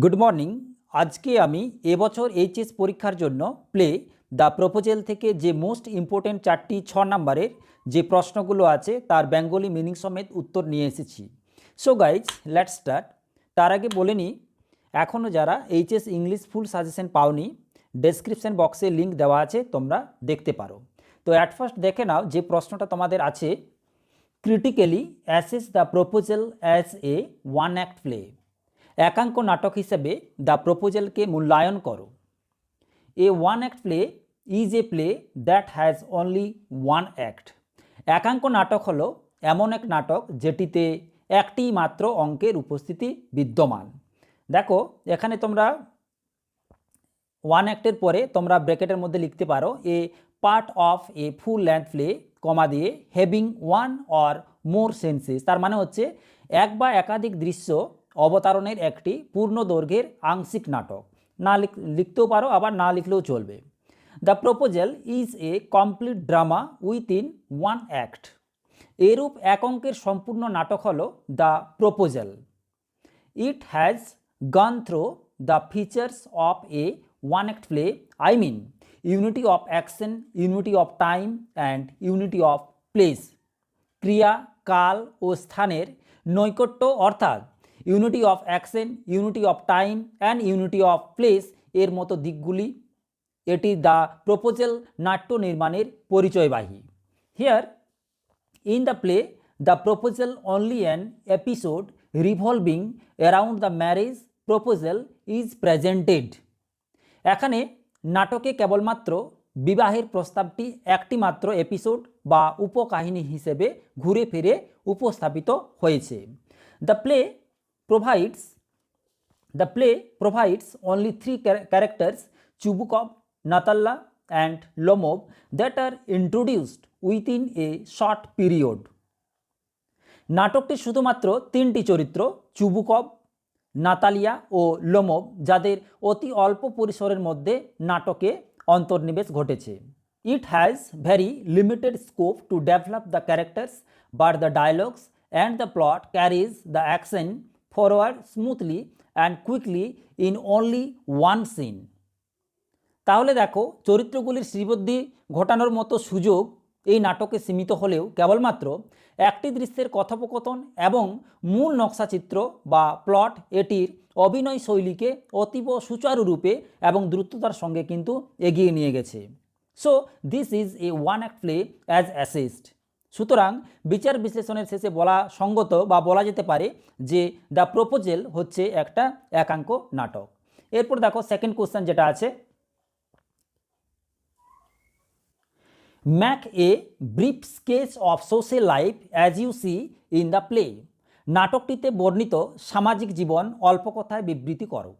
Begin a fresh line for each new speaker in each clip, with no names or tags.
Good morning. আজকে আমি এবছর এইচএস পরীক্ষার জন্য প্লে দ্য প্রপোজাল থেকে যে মোস্ট ইম্পর্টেন্ট 4 নম্বরের যে প্রশ্নগুলো আছে তার বেঙ্গলি মিনিং সমেত উত্তর নিয়ে এসেছি। So guys let's start. তার আগে বলে নিই, এখনও যারা এইচএস ইংলিশ ফুল সাজেশন পাওনি, ডেসক্রিপশন বক্সে লিঙ্ক দেওয়া আছে, তোমরা দেখতে পারো। তো অ্যাট ফার্স্ট দেখে নাও যে প্রশ্নটা তোমাদের আছে, critically assess the proposal as a one act play. একাঙ্ক নাটক হিসেবে দ্য প্রপোজালকে মূল্যায়ন করো। A one act play is a play that has only one act. একাঙ্ক নাটক হলো এমন এক নাটক যেটিতে একটি মাত্র অঙ্কের উপস্থিতি বিদ্যমান। দেখো এখানে তোমরা ওয়ান অ্যাক্টের পরে তোমরা ব্র্যাকেটের মধ্যে লিখতে পারো a part of a full length play, comma দিয়ে having one or more senses. তার মানে হচ্ছে এক বা একাধিক দৃশ্য অবতারণের একটি পূর্ণ দৈর্ঘ্যের আংশিক নাটক। না লিখতেও পারো, আবার না লিখলেও চলবে। The proposal is a complete drama within one act. এরূপ এক অঙ্কের সম্পূর্ণ নাটক হলো the proposal. It has gone through the features of a one act play, I mean unity of action, unity of time and unity of place. ক্রিয়া, কাল ও স্থানের নৈকট্য অর্থাৎ unity of action, unity of time and unity of place এর মতো দিকগুলি এটি দ্য প্রপোজাল নাট্য নির্মাণের পরিচয়বাহী। Here in the play the proposal only an episode revolving around the marriage proposal is presented. এখানে নাটকে কেবলমাত্র বিবাহের প্রস্তাবটি একটি মাত্র এপিসোড বা উপকাহিনী হিসেবে ঘুরে ফিরে উপস্থাপিত হয়েছে। The play provides only three characters, Chubukov, Natalla and Lomov, that are introduced within a short period. নাটকটি শুধুমাত্র তিনটি চরিত্র, চুবুকভ, নাতালিয়া ও লোমভ, যাদের অতি অল্প পরিসরের মধ্যে নাটকে অন্তর্নিবেশ ঘটেছে। It has very limited scope to develop the characters, but the dialogues and the plot carries the action forward smoothly and quickly in only one scene. তাহলে দেখো চরিত্রগুলির শ্রীবৃদ্ধি ঘটানোর মতো সুযোগ এই নাটকে সীমিত হলেও কেবলমাত্র একটি দৃশ্যের কথোপকথন এবং মূল নকশাচিত্র বা প্লট এটির অভিনয় শৈলীকে অতীব সুচারুরূপে এবং দ্রুততার সঙ্গে কিন্তু এগিয়ে নিয়ে গেছে। So this is a one act play as assessed. সুতরাং বিচার বিশ্লেষণের শেষে বলা সঙ্গত বা বলা যেতে পারে যে দ্য প্রপোজাল হচ্ছে একটা একাঙ্ক নাটক। এরপর দেখো সেকেন্ড কোশ্চেন যেটা আছে, make a brief sketch of social life as you see in the play. নাটকটিতে বর্ণিত সামাজিক জীবন অল্প কথায় বিবৃতি করো।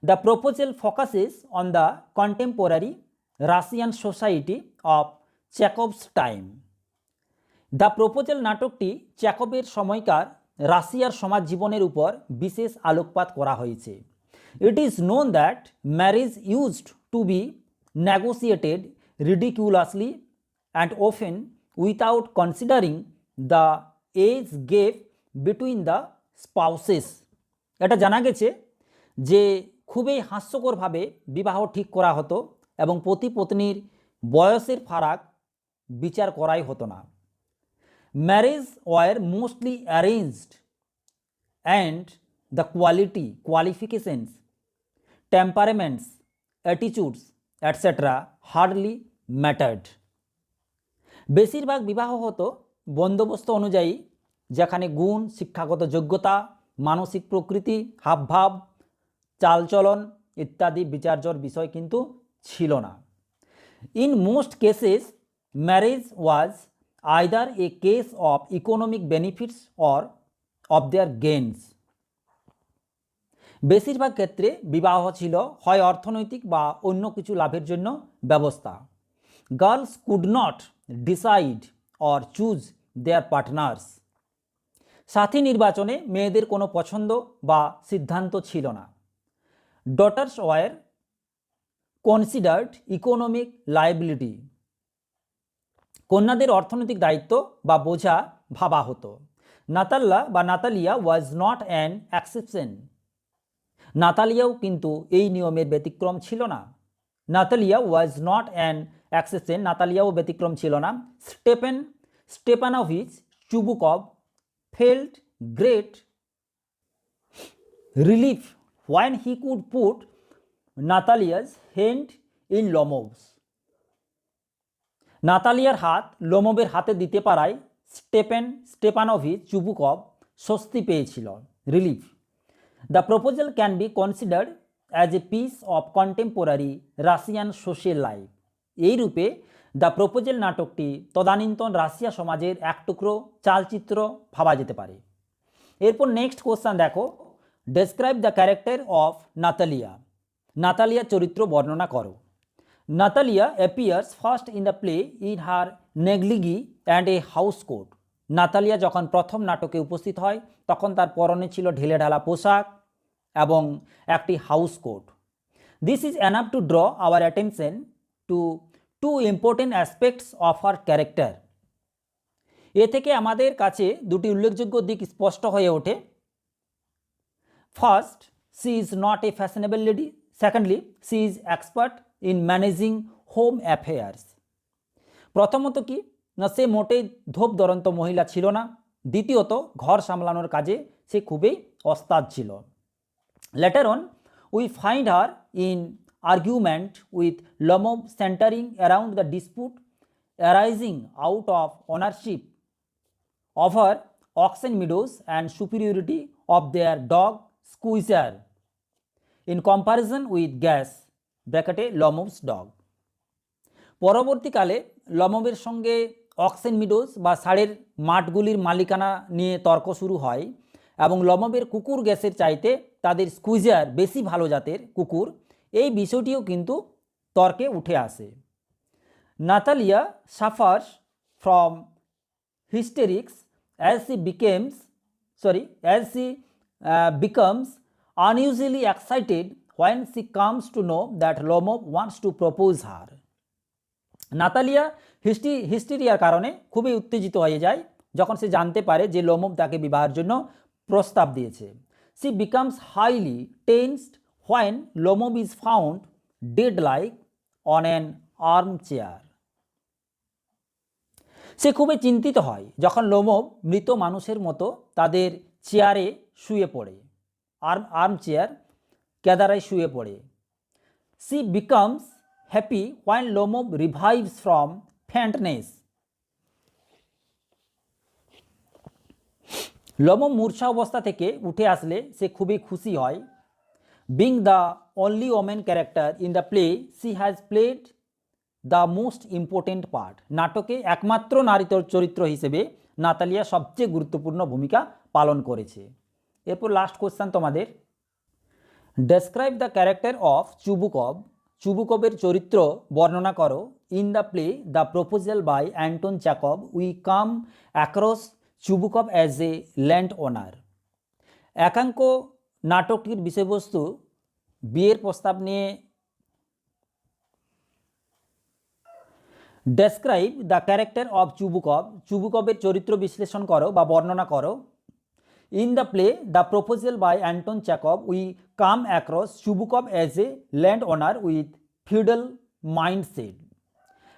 The proposal focuses on the contemporary Russian society of Chekhov's time. The proposal নাটকটি চেকভের সময়কার রাশিয়ার সমাজ জীবনের উপর বিশেষ আলোকপাত করা হয়েছে। It is known that marriage used to be negotiated ridiculously and often without considering the age gap between the spouses. এটা জানা গেছে যে খুবই হাস্যকরভাবে বিবাহ ঠিক করা হতো এবং পতি পত্নীর বয়সের ফারাক বিচার করাই হতো না। Marriage were mostly arranged and the qualifications, temperaments, attitudes etcetera hardly mattered. বেশিরভাগ বিবাহ হতো বন্দোবস্ত অনুযায়ী, যেখানে গুণ, শিক্ষাগত যোগ্যতা, মানসিক প্রকৃতি, হাবভাব, চালচলন ইত্যাদি বিচার্যর বিষয় কিন্তু ছিল না। In most cases marriage was either A case of economic benefits or of their gains. বেশিরভাগ ক্ষেত্রে বিবাহ ছিল হয় অর্থনৈতিক বা অন্য কিছু লাভের জন্য ব্যবস্থা। Girls could not decide or choose their partners. সাথী নির্বাচনে মেয়েদের কোনো পছন্দ বা সিদ্ধান্ত ছিল না। Daughters were considered economic liability. কন্যাদের অর্থনৈতিক দায়িত্ব বা বোঝা ভাবা হতো। নাতাল্লা বা Natalia was not an exception. নাতালিয়াও কিন্তু এই নিয়মের ব্যতিক্রম ছিল না। Natalia was not an exception, নাতালিয়াও ব্যতিক্রম ছিল না। Stepanovich Chubukov felt great relief when he could put Natalia's hand in Lomov's. নাতালিয়ার হাত লোমোভের হাতে দিতে পারায় স্টেপানোভিচ চুবুকভ স্বস্তি পেয়েছিল, relief. The proposal can be considered as a piece of contemporary Russian social life. এই রূপে দ্য প্রপোজাল নাটকটি তদানীন্তন রাশিয়া সমাজের এক টুকরো চালচিত্র ভাবা যেতে পারে। এরপর নেক্সট কোশ্চেন দেখো, describe the character of Natalia. Natalia চরিত্র বর্ণনা করো। Natalia appears first in the play in her negligee and a house coat. Natalia যখন প্রথম নাটকে উপস্থিত হয় তখন তার পরনে ছিল ঢিলেঢালা পোশাক এবং একটি house coat. This is enough to draw our attention to two important aspects of her character. এ থেকে আমাদের কাছে দুটি উল্লেখযোগ্য দিক স্পষ্ট হয়ে ওঠে। First, she is not a fashionable lady. Secondly, she is expert in managing home affairs. প্রথমত কি না, সে মোটেই ধোপ দরন্ত মহিলা ছিল না। দ্বিতীয়ত, ঘর সামলানোর কাজে সে খুবই ওস্তাদ ছিল। Later on we find her in argument with Lomov centering around the dispute arising out of ownership over oxen meadows and superiority of their dog Squeezer in comparison with Guess ব্র্যাকেটে লমোভস ডগ। পরবর্তীকালে লমোভের সঙ্গে oxen meadows বা ষাঁড়ের মাঠগুলির মালিকানা নিয়ে তর্ক শুরু হয় এবং লমোভের কুকুর গ্যাসের চাইতে তাদের স্কুইজার বেশি ভালো জাতের কুকুর, এই বিষয়টিও কিন্তু তর্কে উঠে আসে। Natalia suffers from hysterics as she becomes unusually excited when she comes to know that Lomov wants to propose her. Natalia হিস্টেরিয়ার কারণে খুবই উত্তেজিত হয়ে যায় যখন সে জানতে পারে যে লোমোভ তাকে বিবাহের জন্য প্রস্তাব দিয়েছে। She becomes highly tensed when Lomov is found dead like on an armchair. সে খুবই চিন্তিত হয় যখন লোমোভ মৃত মানুষের মতো তাদের চেয়ারে শুয়ে পড়ে, আর্মচেয়ার কেদারায় শুয়ে পড়ে। She becomes happy when Lomov revives from faintness. Lomov মূর্ছা অবস্থা থেকে উঠে আসলে সে খুবই খুশি হয়। Being the only woman character in the play, she has played the most important part. নাটকে একমাত্র নারী চরিত্র হিসেবে নাতালিয়া সবচেয়ে গুরুত্বপূর্ণ ভূমিকা পালন করেছে। এরপর লাস্ট কোশ্চেন তোমাদের, describe the character of Chubukov. চুবুকভের চরিত্র বর্ণনা করো। In the play the proposal by Anton Chekhov we come across Chubukov as a land owner. একাঙ্ক নাটকটির বিষয়বস্তু বিয়ের প্রস্তাব নিয়ে। Describe the character of Chubukov. চুবুকভের চরিত্র বিশ্লেষণ করো বা বর্ণনা করো। In the play the proposal by Anton Chekhov we come across Chubukov as a land owner with feudal mindset.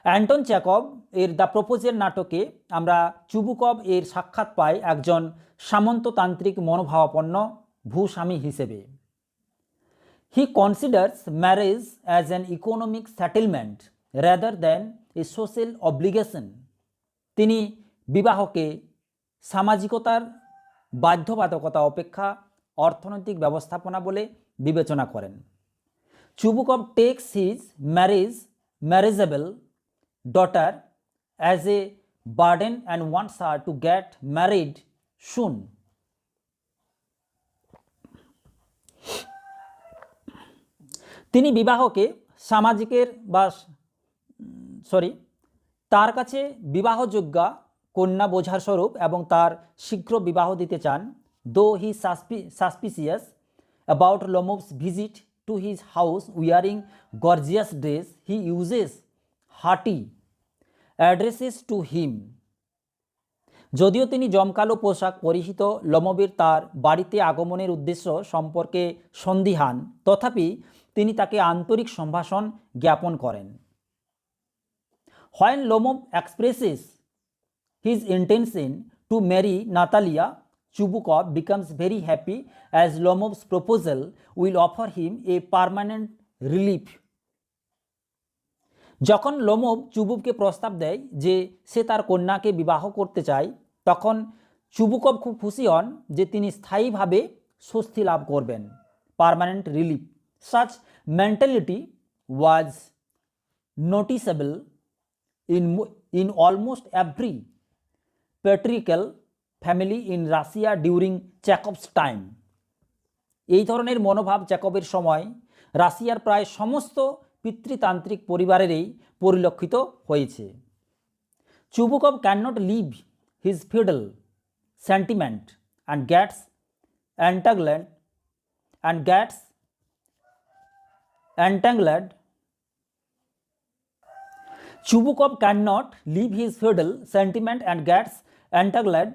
Anton চ্যাকভ এর দ্য প্রপোজাল নাটকে আমরা চুবুকভ এর সাক্ষাৎ পাই একজন সামন্ততান্ত্রিক মনোভাবাপন্ন ভূস্বামী হিসেবে। হি considers marriage as an economic settlement rather than a social obligation. তিনি বিবাহকে সামাজিকতার বাধ্যবাধকতা অপেক্ষা অর্থনৈতিক ব্যবস্থাপনা বলে বিবেচনা করেন। Chubukov takes his marriageable daughter as a burden and wants her to get married soon. তিনি বিবাহকে তার কাছে বিবাহযোগ্যা কন্যা বোঝার স্বরূপ এবং তার শীঘ্র বিবাহ দিতে চান। Though he suspicious about Lomov's visit to his house wearing gorgeous dress, he uses hearty addresses to him. যদিও তিনি জমকালো পোশাক পরিহিত লোমোভের তার বাড়িতে আগমনের উদ্দেশ্য সম্পর্কে সন্দিহান, তথাপি তিনি তাকে আন্তরিক সম্ভাষণ জ্ঞাপন করেন। When Lomov expresses his intention to marry Natalia, Chubukov becomes very happy as Lomov's proposal will offer him a permanent relief. যখন লোমোভ চুবুককে প্রস্তাব দেয় যে সে তার কন্যাকে বিবাহ করতে চায়, তখন চুবুকভ খুব খুশি হন যে তিনি স্থায়ীভাবে স্বস্তি লাভ করবেন, permanent relief. Such mentality was noticeable in almost every patriarchal family in Russia during Chekhov's time. এই ধরনের মনোভাব চেকভের সময় রাশিয়ার প্রায় সমস্ত পিতৃতান্ত্রিক পরিবারেরই পরিলক্ষিত হয়েছে। Chubukov cannot leave his feudal sentiment and gets entangled. Chubukov cannot leave his feudal sentiment and gets entangled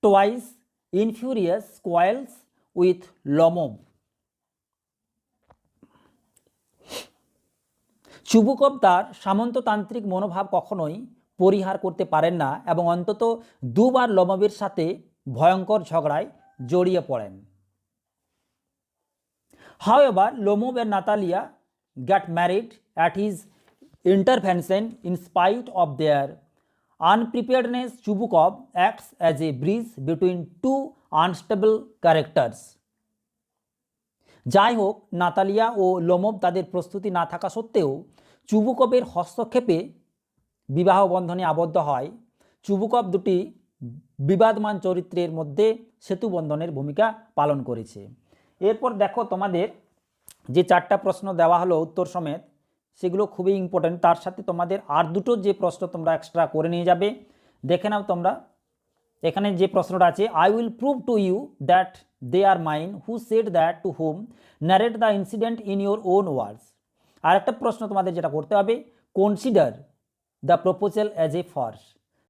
twice in furious quarrels with Lomov. Chubukov তার সামন্ততান্ত্রিক মনোভাব কখনোই পরিহার করতে পারেন না এবং অন্তত দুবার লোমোভের সাথে ভয়ঙ্কর ঝগড়ায় জড়িয়ে পড়েন। However, Lomov and Natalia got married at his intervention. In spite of their unpreparedness, Chubukov acts as a bridge between two unstable characters. যাই হোক, নাতালিয়া ও লোমোভ তাদের প্রস্তুতি না থাকা সত্ত্বেও চুবুকভের হস্তক্ষেপে বিবাহ বন্ধনে আবদ্ধ হয়। চুবুকভ দুটি বিবাদমান চরিত্রের মধ্যে সেতু বন্ধনের ভূমিকা পালন করেছে। এরপর দেখো, তোমাদের যে 4টা প্রশ্ন দেওয়া হলো উত্তর সমেত, সেগুলো খুবই ইম্পর্টেন্ট। তার সাথে তোমাদের আর দুটো যে প্রশ্ন তোমরা এক্সট্রা করে নিয়ে যাবে, দেখে নাও তোমরা। এখানে যে প্রশ্নটা আছে, I will prove to you that they are mine, who said that, to whom, narrate the incident in your own words. আর একটা প্রশ্ন তোমাদের যেটা করতে হবে, consider the proposal as a farce.